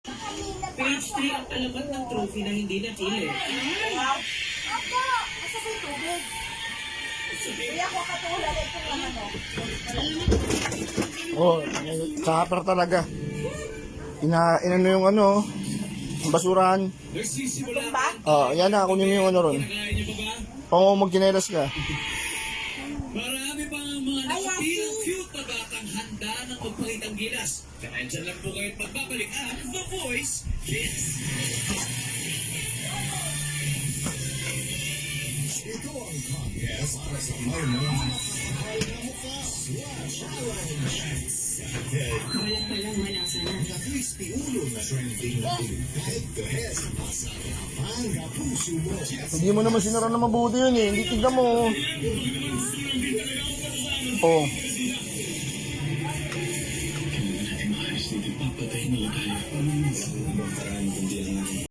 Page 3 ang alamat ng trophy na hindi napili. Opo! Asa ko yung tubig? Kaya ako katulad ito naman Kapar talaga. Inano yung ano, basurahan. Yan na, kunin mo yung ano ron. Oo, magkinelas ka. Marami pa ang mga nakapilang cute na batang handa ng magpakitang gilas. Kaya dyan lang po kayo't magbabalik ang The Voice Kids. Ito ang contest para sa may mga Walang malasa na. crispy ulo na trending na head-to-head sa pasarapan na puso mo. Hindi mo naman sinara na mabuti yun eh. Hindi tignan mo. Oh. Papatay na lang tayo. Maraming kundi lang